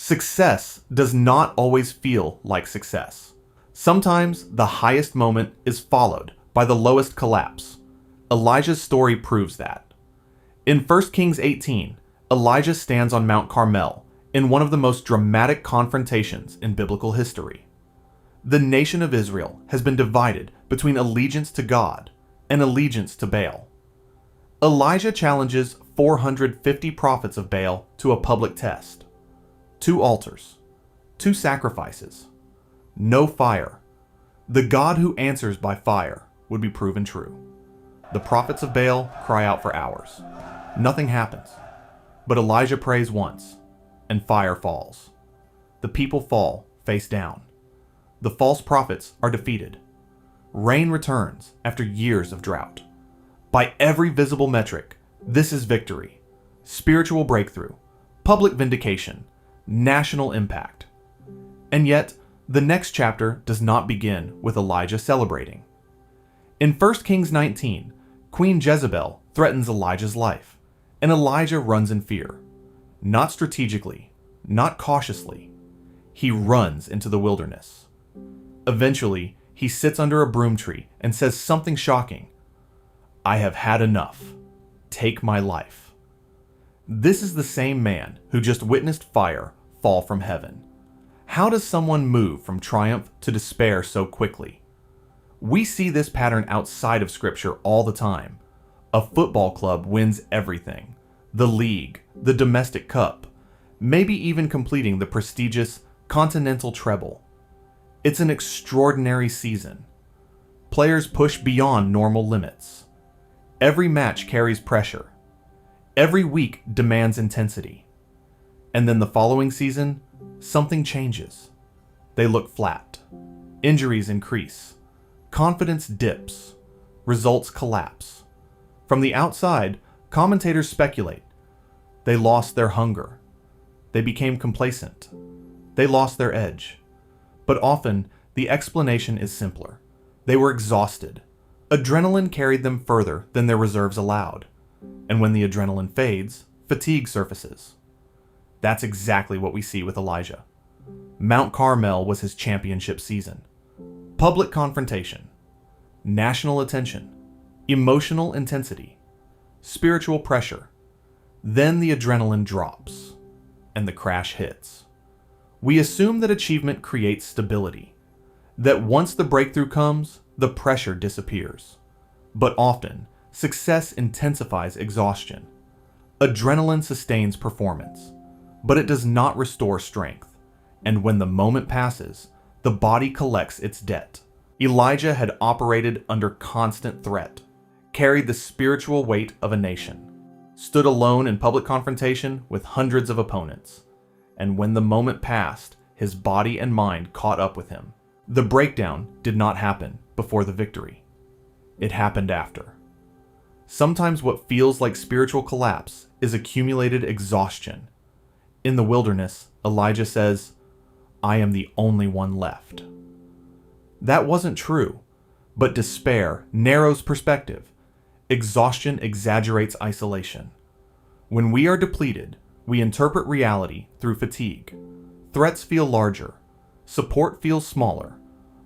Success does not always feel like success. Sometimes the highest moment is followed by the lowest collapse. Elijah's story proves that. In 1 Kings 18, Elijah stands on Mount Carmel in one of the most dramatic confrontations in biblical history. The nation of Israel has been divided between allegiance to God and allegiance to Baal. Elijah challenges 450 prophets of Baal to a public test. 2 altars, 2 sacrifices, no fire. The God who answers by fire would be proven true. The prophets of Baal cry out for hours. Nothing happens. But Elijah prays once, and fire falls. The people fall face down. The false prophets are defeated. Rain returns after years of drought. By every visible metric, this is victory, spiritual breakthrough, public vindication, national impact. And yet, the next chapter does not begin with Elijah celebrating. In 1 Kings 19, Queen Jezebel threatens Elijah's life, and Elijah runs in fear. Not strategically, not cautiously. He runs into the wilderness. Eventually, he sits under a broom tree and says something shocking. "I have had enough. Take my life." This is the same man who just witnessed fire fall from heaven. How does someone move from triumph to despair so quickly? We see this pattern outside of Scripture all the time. A football club wins everything. The league, the domestic cup, maybe even completing the prestigious Continental treble. It's an extraordinary season. Players push beyond normal limits. Every match carries pressure. Every week demands intensity. And then the following season, something changes. They look flat. Injuries increase. Confidence dips. Results collapse. From the outside, commentators speculate. They lost their hunger. They became complacent. They lost their edge. But often, the explanation is simpler. They were exhausted. Adrenaline carried them further than their reserves allowed. And when the adrenaline fades, fatigue surfaces. That's exactly what we see with Elijah. Mount Carmel was his championship season. Public confrontation, national attention, emotional intensity, spiritual pressure. Then the adrenaline drops, and the crash hits. We assume that achievement creates stability, that once the breakthrough comes, the pressure disappears. But often, success intensifies exhaustion. Adrenaline sustains performance, but it does not restore strength. And when the moment passes, the body collects its debt. Elijah had operated under constant threat, carried the spiritual weight of a nation, stood alone in public confrontation with hundreds of opponents. And when the moment passed, his body and mind caught up with him. The breakdown did not happen before the victory. It happened after. Sometimes what feels like spiritual collapse is accumulated exhaustion. In the wilderness, Elijah says, "I am the only one left." That wasn't true, but despair narrows perspective. Exhaustion exaggerates isolation. When we are depleted, we interpret reality through fatigue. Threats feel larger. Support feels smaller.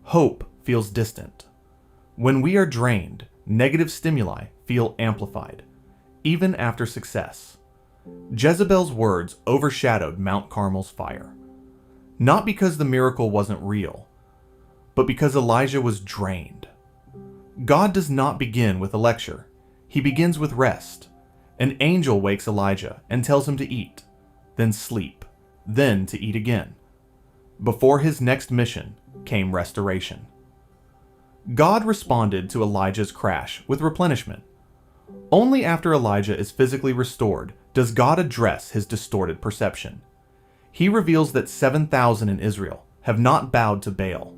Hope feels distant. When we are drained, negative stimuli feel amplified, even after success. Jezebel's words overshadowed Mount Carmel's fire. Not because the miracle wasn't real, but because Elijah was drained. God does not begin with a lecture. He begins with rest. An angel wakes Elijah and tells him to eat, then sleep, then to eat again. Before his next mission came restoration. God responded to Elijah's crash with replenishment. Only after Elijah is physically restored does God address his distorted perception. He reveals that 7,000 in Israel have not bowed to Baal.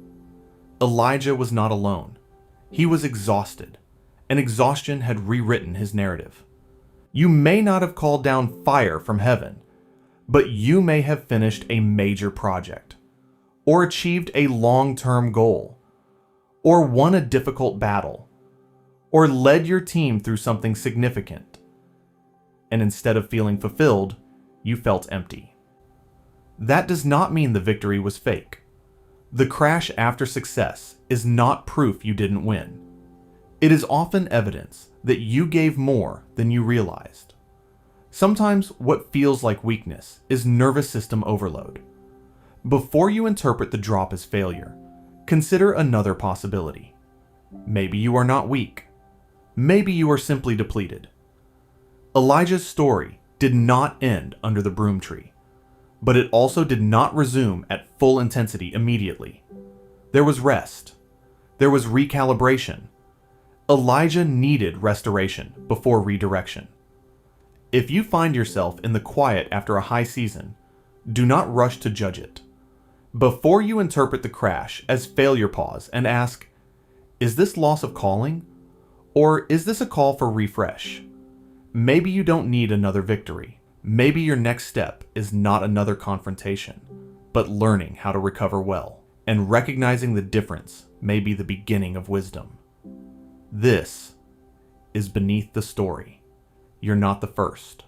Elijah was not alone. He was exhausted, and exhaustion had rewritten his narrative. You may not have called down fire from heaven, but you may have finished a major project, or achieved a long-term goal, or won a difficult battle, or led your team through something significant. And instead of feeling fulfilled, you felt empty. That does not mean the victory was fake. The crash after success is not proof you didn't win. It is often evidence that you gave more than you realized. Sometimes what feels like weakness is nervous system overload. Before you interpret the drop as failure, consider another possibility. Maybe you are not weak. Maybe you are simply depleted. Elijah's story did not end under the broom tree, but it also did not resume at full intensity immediately. There was rest. There was recalibration. Elijah needed restoration before redirection. If you find yourself in the quiet after a high season, do not rush to judge it. Before you interpret the crash as failure, pause and ask, is this loss of calling? Or is this a call for refresh? Maybe you don't need another victory. Maybe your next step is not another confrontation, but learning how to recover well, and recognizing the difference may be the beginning of wisdom. This is Beneath the Story. You're not the first.